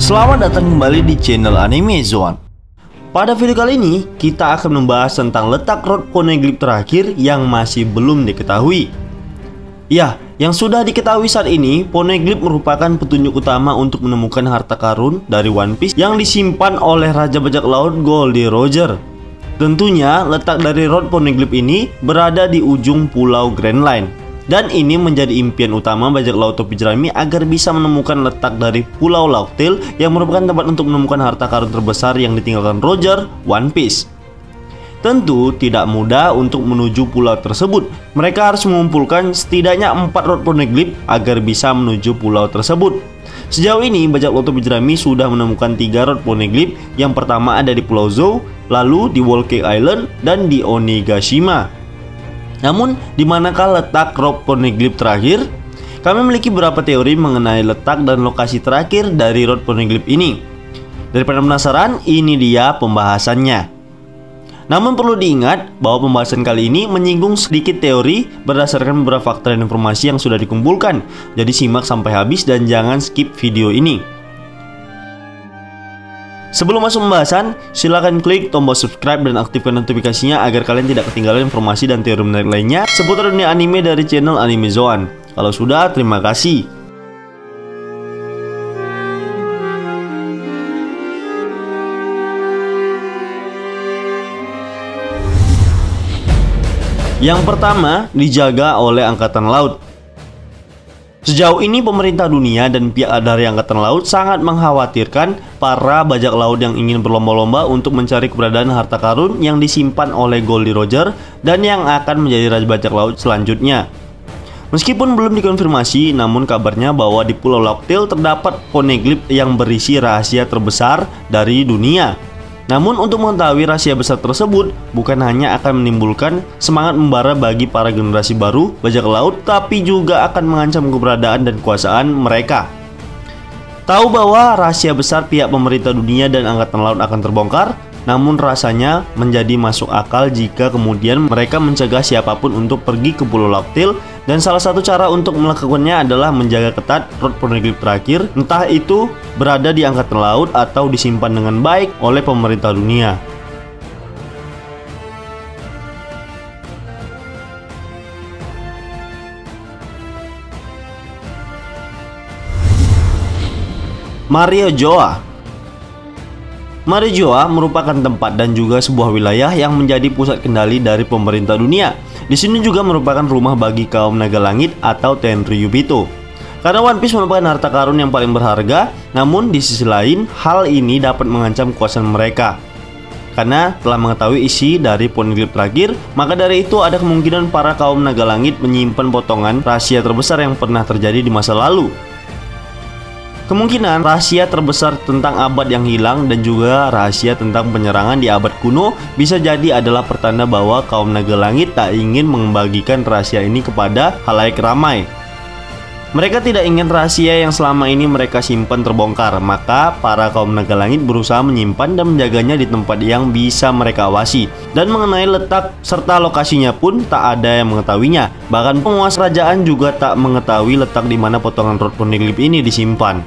Selamat datang kembali di channel Anime Zone. Pada video kali ini, kita akan membahas tentang letak Rod Poneglyph terakhir yang masih belum diketahui. Ya, yang sudah diketahui saat ini, Poneglyph merupakan petunjuk utama untuk menemukan harta karun dari One Piece yang disimpan oleh Raja Bajak Laut Goldie Roger. Tentunya, letak dari Rod Poneglyph ini berada di ujung Pulau Grand Line. Dan ini menjadi impian utama bajak laut topi jerami agar bisa menemukan letak dari Pulau Locktail yang merupakan tempat untuk menemukan harta karun terbesar yang ditinggalkan Roger One Piece. Tentu tidak mudah untuk menuju pulau tersebut. Mereka harus mengumpulkan setidaknya 4 Rod Poneglyph agar bisa menuju pulau tersebut. Sejauh ini bajak laut topi jerami sudah menemukan 3 Rod Poneglyph. Yang pertama ada di Pulau Zou, lalu di Whole Cake Island, dan di Onigashima. Namun, di manakah letak Rod Poneglyph terakhir? Kami memiliki beberapa teori mengenai letak dan lokasi terakhir dari Rod Poneglyph ini. Daripada penasaran, ini dia pembahasannya. Namun perlu diingat bahwa pembahasan kali ini menyinggung sedikit teori berdasarkan beberapa fakta dan informasi yang sudah dikumpulkan. Jadi simak sampai habis dan jangan skip video ini. Sebelum masuk pembahasan, silahkan klik tombol subscribe dan aktifkan notifikasinya agar kalian tidak ketinggalan informasi dan teori menarik lainnya seputar dunia anime dari channel Anime Zone. Kalau sudah, terima kasih. Yang pertama, dijaga oleh Angkatan Laut. Sejauh ini pemerintah dunia dan pihak dari Angkatan Laut sangat mengkhawatirkan para bajak laut yang ingin berlomba-lomba untuk mencari keberadaan harta karun yang disimpan oleh Goldie Roger dan yang akan menjadi Raja Bajak Laut selanjutnya. Meskipun belum dikonfirmasi, namun kabarnya bahwa di Pulau Locktail terdapat Poneglyph yang berisi rahasia terbesar dari dunia. Namun untuk mengetahui rahasia besar tersebut bukan hanya akan menimbulkan semangat membara bagi para generasi baru bajak laut, tapi juga akan mengancam keberadaan dan kekuasaan mereka. Tahu bahwa rahasia besar pihak pemerintah dunia dan Angkatan Laut akan terbongkar, namun rasanya menjadi masuk akal jika kemudian mereka mencegah siapapun untuk pergi ke Pulau Locktail. Dan salah satu cara untuk melakukannya adalah menjaga ketat Rod Poneglyph terakhir, entah itu berada di Angkatan Laut atau disimpan dengan baik oleh pemerintah dunia. Mariojoa. Mariojoa merupakan tempat dan juga sebuah wilayah yang menjadi pusat kendali dari pemerintah dunia. Di sini juga merupakan rumah bagi kaum naga langit atau Tenryubito. Karena One Piece merupakan harta karun yang paling berharga, namun di sisi lain hal ini dapat mengancam kekuasaan mereka. Karena telah mengetahui isi dari Poneglyph terakhir, maka dari itu ada kemungkinan para kaum naga langit menyimpan potongan rahasia terbesar yang pernah terjadi di masa lalu. Kemungkinan rahasia terbesar tentang abad yang hilang dan juga rahasia tentang penyerangan di abad kuno bisa jadi adalah pertanda bahwa kaum naga langit tak ingin membagikan rahasia ini kepada khalayak ramai. Mereka tidak ingin rahasia yang selama ini mereka simpan terbongkar, maka para kaum naga langit berusaha menyimpan dan menjaganya di tempat yang bisa mereka awasi. Dan mengenai letak serta lokasinya pun tak ada yang mengetahuinya. Bahkan penguasa kerajaan juga tak mengetahui letak di mana potongan Rod Poneglyph ini disimpan.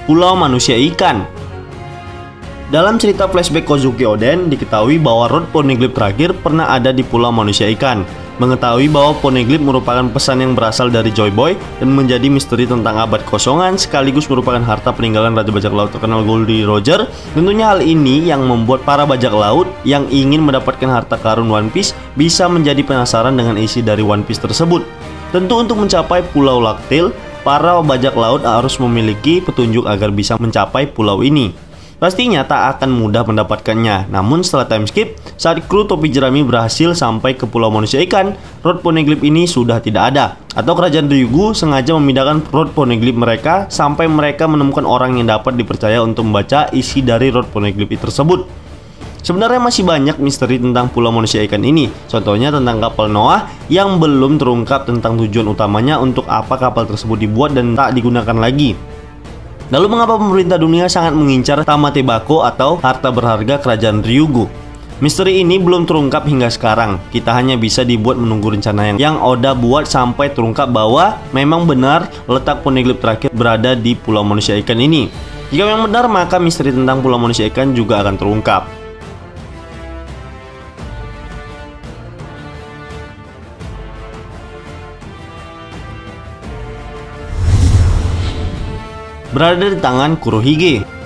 Pulau Manusia Ikan. Dalam cerita flashback Kozuki Oden, diketahui bahwa Rod Poneglyph terakhir pernah ada di Pulau Manusia Ikan. Mengetahui bahwa Poneglyph merupakan pesan yang berasal dari Joy Boy dan menjadi misteri tentang abad kosongan sekaligus merupakan harta peninggalan Raja Bajak Laut terkenal Goldie Roger. Tentunya hal ini yang membuat para bajak laut yang ingin mendapatkan harta karun One Piece bisa menjadi penasaran dengan isi dari One Piece tersebut. Tentu untuk mencapai Pulau Locktail, para bajak laut harus memiliki petunjuk agar bisa mencapai pulau ini. Pastinya tak akan mudah mendapatkannya. Namun setelah time skip, saat kru topi jerami berhasil sampai ke Pulau Manusia Ikan, Rod Poneglyph ini sudah tidak ada. Atau kerajaan Ryugu sengaja memindahkan Rod Poneglyph mereka sampai mereka menemukan orang yang dapat dipercaya untuk membaca isi dari Rod Poneglyph tersebut. Sebenarnya masih banyak misteri tentang Pulau Manusia Ikan ini. Contohnya tentang kapal Noah yang belum terungkap tentang tujuan utamanya untuk apa kapal tersebut dibuat dan tak digunakan lagi. Lalu mengapa pemerintah dunia sangat mengincar Tamate Bako atau harta berharga kerajaan Ryugu? Misteri ini belum terungkap hingga sekarang. Kita hanya bisa dibuat menunggu rencana yang Oda buat sampai terungkap bahwa memang benar letak Poneglyph terakhir berada di Pulau Manusia Ikan ini. Jika memang benar, maka misteri tentang Pulau Manusia Ikan juga akan terungkap. Berada di tangan Kurohige.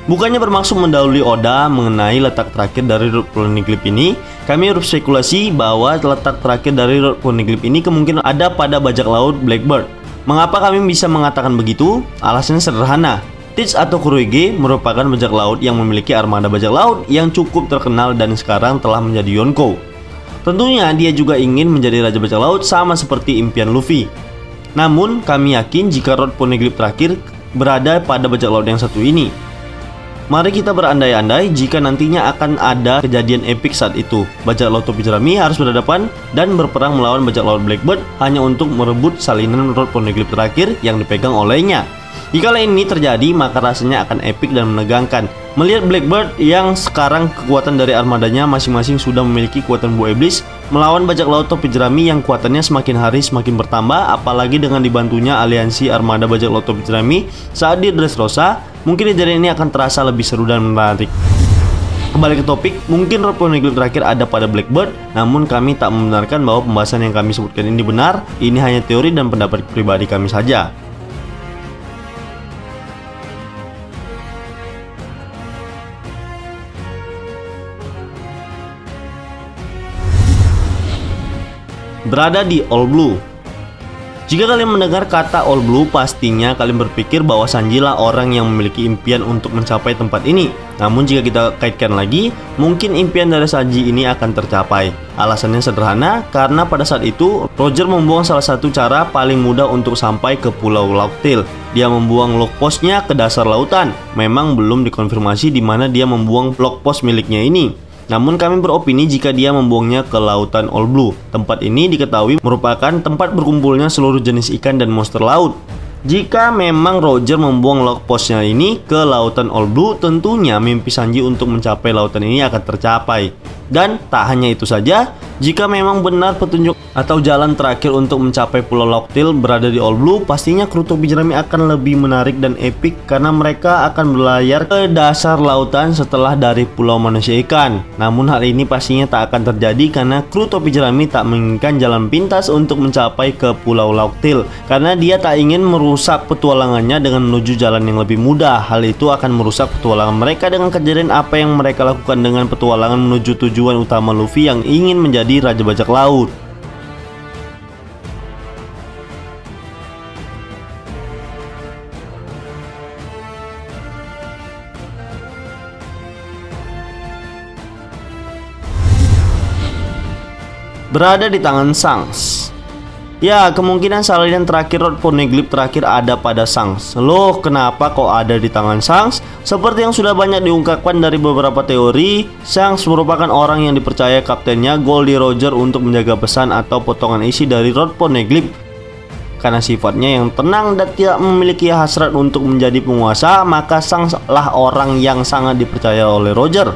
Bukannya bermaksud mendahului Oda mengenai letak terakhir dari Rod Poneglyph ini, kami berspekulasi bahwa letak terakhir dari Rod Poneglyph ini kemungkinan ada pada bajak laut Blackbird. Mengapa kami bisa mengatakan begitu? Alasannya sederhana. Teach atau Kurohige merupakan bajak laut yang memiliki armada bajak laut yang cukup terkenal dan sekarang telah menjadi Yonkou. Tentunya dia juga ingin menjadi raja bajak laut sama seperti impian Luffy. Namun kami yakin jika Rod Poneglyph terakhir berada pada bajak laut yang satu ini. Mari kita berandai-andai jika nantinya akan ada kejadian epik saat itu. Bajak laut topi jerami harus berhadapan dan berperang melawan bajak laut Blackbird hanya untuk merebut salinan Rod Poneglyph terakhir yang dipegang olehnya. Jika ini terjadi, maka rasanya akan epik dan menegangkan. Melihat Blackbird yang sekarang kekuatan dari armadanya masing-masing sudah memiliki kekuatan buah iblis melawan bajak laut topi jerami yang kuatannya semakin hari semakin bertambah, apalagi dengan dibantunya aliansi armada bajak laut topi jerami saat di Dressrosa, mungkin kejadian ini akan terasa lebih seru dan menarik. Kembali ke topik, mungkin Rod Poneglyph terakhir ada pada Blackbird, namun kami tak membenarkan bahwa pembahasan yang kami sebutkan ini benar. Ini hanya teori dan pendapat pribadi kami saja. Berada di All Blue. Jika kalian mendengar kata All Blue, pastinya kalian berpikir bahwa Sanji lah orang yang memiliki impian untuk mencapai tempat ini. Namun jika kita kaitkan lagi, mungkin impian dari Sanji ini akan tercapai. Alasannya sederhana, karena pada saat itu Roger membuang salah satu cara paling mudah untuk sampai ke Pulau Locktail. Dia membuang log postnya ke dasar lautan. Memang belum dikonfirmasi di mana dia membuang log post miliknya ini. Namun kami beropini jika dia membuangnya ke lautan All Blue. Tempat ini diketahui merupakan tempat berkumpulnya seluruh jenis ikan dan monster laut. Jika memang Roger membuang log postnya ini ke lautan All Blue, tentunya mimpi Sanji untuk mencapai lautan ini akan tercapai. Dan tak hanya itu saja, jika memang benar petunjuk atau jalan terakhir untuk mencapai Pulau Locktail berada di All Blue, pastinya kru topi jerami akan lebih menarik dan epik karena mereka akan berlayar ke dasar lautan setelah dari Pulau Manusia Ikan. Namun hal ini pastinya tak akan terjadi karena kru topi jerami tak menginginkan jalan pintas untuk mencapai ke Pulau Locktail karena dia tak ingin merusak petualangannya dengan menuju jalan yang lebih mudah. Hal itu akan merusak petualangan mereka dengan kejadian apa yang mereka lakukan dengan petualangan menuju tujuan utama Luffy yang ingin menjadi raja bajak laut. Berada di tangan Shanks. Ya, kemungkinan salinan terakhir Rod Poneglyph terakhir ada pada Shanks. Loh, kenapa kok ada di tangan Shanks? Seperti yang sudah banyak diungkapkan dari beberapa teori, Shanks merupakan orang yang dipercaya kaptennya Goldie Roger untuk menjaga pesan atau potongan isi dari Rod Poneglyph. Karena sifatnya yang tenang dan tidak memiliki hasrat untuk menjadi penguasa, maka Shanks lah orang yang sangat dipercaya oleh Roger.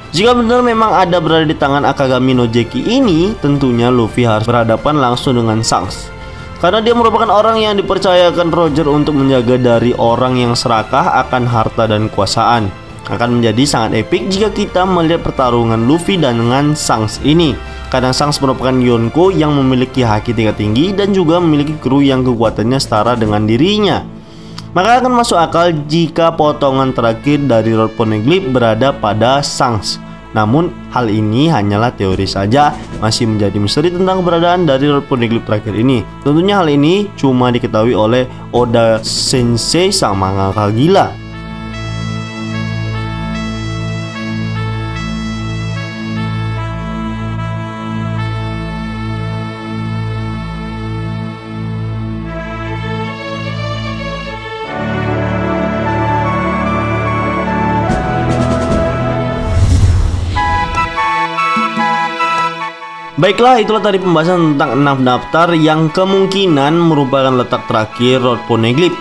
Jika benar memang ada berada di tangan Akagami no Jeki ini, tentunya Luffy harus berhadapan langsung dengan Shanks. Karena dia merupakan orang yang dipercayakan Roger untuk menjaga dari orang yang serakah akan harta dan kekuasaan. Akan menjadi sangat epik jika kita melihat pertarungan Luffy dengan Shanks ini. Karena Shanks merupakan Yonko yang memiliki haki tingkat tinggi dan juga memiliki kru yang kekuatannya setara dengan dirinya. Maka akan masuk akal jika potongan terakhir dari Rod Poneglyph berada pada Shanks. Namun hal ini hanyalah teori saja, masih menjadi misteri tentang keberadaan dari Rod Poneglyph terakhir ini. Tentunya hal ini cuma diketahui oleh Oda Sensei sang mangaka gila. Baiklah, itulah tadi pembahasan tentang 6 daftar yang kemungkinan merupakan letak terakhir Rod Poneglyph.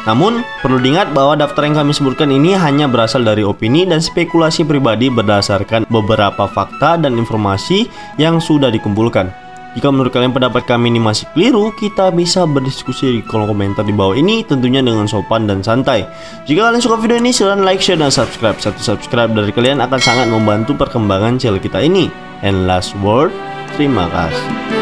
Namun, perlu diingat bahwa daftar yang kami sebutkan ini hanya berasal dari opini dan spekulasi pribadi berdasarkan beberapa fakta dan informasi yang sudah dikumpulkan. Jika menurut kalian pendapat kami ini masih keliru, kita bisa berdiskusi di kolom komentar di bawah ini, tentunya dengan sopan dan santai. Jika kalian suka video ini, silahkan like, share, dan subscribe. Satu subscribe dari kalian akan sangat membantu perkembangan channel kita ini. And last word, terima kasih.